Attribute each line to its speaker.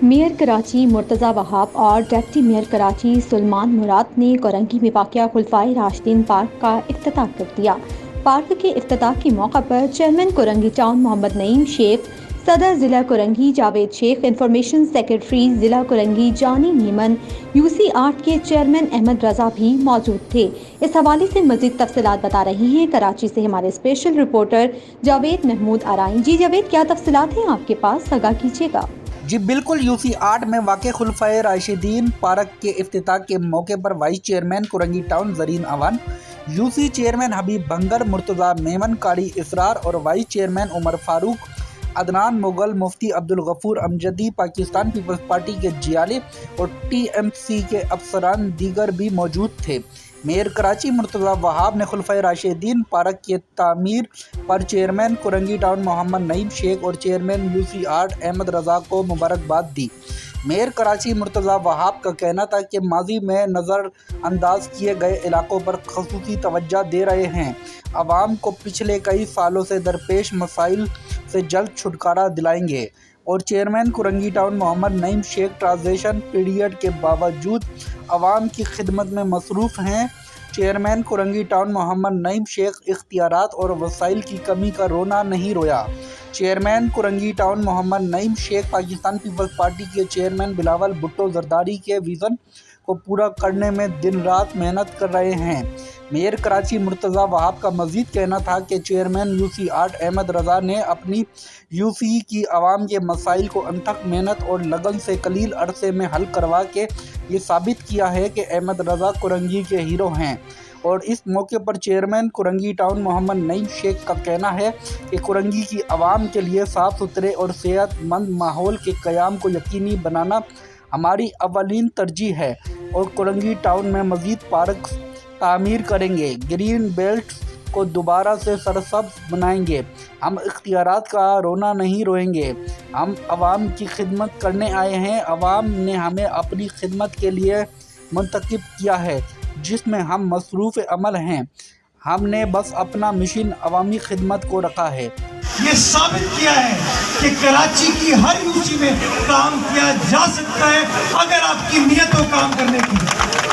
Speaker 1: Mayor Karachi Murtaza Wahab और deputy mayor Karachi Suleman मुराद ने कोरंगी में वाक़िआ खुलफाए राशिदीन पार्क का इफ्तिताह कर दिया। पार्क के इफ्तिताह के मौका पर चेयरमैन कोरंगी टाउन मोहम्मद नईम शेख, सदर ज़िला कोरंगी जावेद शेख, इंफॉर्मेशन सेक्रेटरी ज़िला कोरंगी जानी नीमन, UC 8 के चेयरमैन अहमद रज़ा भी मौजूद थे। इस हवाले से मज़ीद तफसीलात बता रही हैं कराची से हमारे स्पेशल रिपोर्टर जावेद महमूद आराई। जी जावेद, क्या तफसीलात हैं आपके पास, आगाह कीजिएगा।
Speaker 2: जी बिल्कुल, UC 8 में वाक़े खुलफाए राशिदीन पार्क के इफ्तिताह के मौके पर vice chairman Korangi town Zareen Awan, UC chairman Habib Bhangar, Murtaza Memon, Qari Israr और vice chairman Umar Farooq, Adnan Mughal, Mufti Abdul Ghafoor Amjadi, Pakistan Peoples Party के जियाले और TMC के अफसरान दीगर भी मौजूद थे। मेयर कराची मुर्तज़ा वहाब ने खुलफाए राशिदीन पार्क की तामीर पर चेयरमैन कोरंगी टाउन मोहम्मद नईम शेख और चेयरमैन UC 8 अहमद रज़ा को मुबारकबाद दी। मेयर कराची मुर्तज़ा वहाब का कहना था कि माजी में नज़र अंदाज किए गए इलाकों पर ख़ुसूसी तवज्जो दे रहे हैं। आवाम को पिछले कई सालों से दरपेश मसाइल से जल्द छुटकारा दिलाएंगे। और chairman Korangi town Mohammad Naeem Sheikh transition period के बावजूद आवाम की खिदमत में मसरूफ़ हैं। चेयरमैन कोरंगी टाउन मोहम्मद नईम शेख इख्तियारात और वसाइल की कमी का रोना नहीं रोया। Chairman Korangi town Mohammad Naeem Sheikh Pakistan Peoples Party के चेयरमैन बिलावल भुट्टो जरदारी के विज़न को पूरा करने में दिन रात मेहनत कर रहे हैं। मेयर कराची मुर्तज़ा वहाब का मज़ीद कहना था कि चेयरमैन UC 8 अहमद रज़ा ने अपनी UC की आवाम के मसाइल को अनथक मेहनत और लगन से कलील अरसे में हल करवा के ये साबित किया है कि अहमद रज़ा कोरंगी के हीरो हैं। और इस मौके पर चेयरमैन कोरंगी टाउन मोहम्मद नईम शेख का कहना है कि कोरंगी की आवाम के लिए साफ़ सुथरे और सेहतमंद माहौल के क़याम को यकीनी बनाना हमारी अवलीन तरजीह है और कोरंगी टाउन में मज़ीद पार्क तामीर करेंगे, ग्रीन बेल्ट को दोबारा से सरसब्ज़ बनाएंगे। हम इख्तियारात का रोना नहीं रोएंगे। हम आवाम की खिदमत करने आए हैं। आवाम ने हमें अपनी खिदमत के लिए मुंतखब किया है जिसमें हम मसरूफ़ अमल हैं। हमने बस अपना मिशन अवामी खिदमत को रखा है।
Speaker 3: ये साबित किया है कि कराची की हर UC में काम किया जा सकता है अगर आपकी नीयत हो काम करने की।